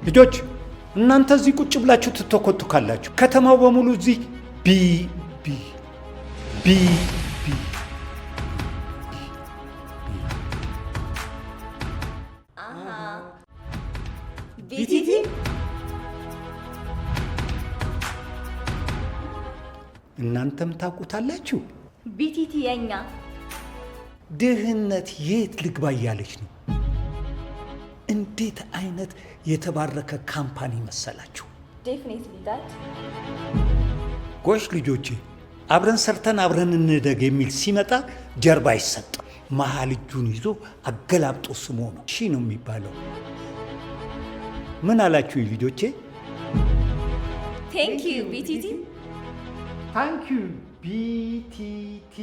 ልጆች እናንተ እዚህ ቁጭ ብላችሁ ትተኮቱካላችሁ። ከተማው በሙሉ እዚህ ቢ ቢ ቢ ቢ ቢቲቲ እናንተም ታውቁታላችሁ። ቢቲቲ የኛ ድህነት የት ልግባ እያለች ነው። እንዴት አይነት የተባረከ ካምፓኒ መሰላችሁ። ዴፊኒትሊ ዳት ጎሽ ልጆቼ አብረን ሰርተን አብረን እንደግ የሚል ሲመጣ ጀርባ አይሰጥም። መሀል እጁን ይዞ አገላብጦ ስሞ ነው እሺ ነው የሚባለው። ምን አላችሁ ልጆቼ? ቴንክ ዩ ቢቲቲ ታንክ ዩ ቢቲቲ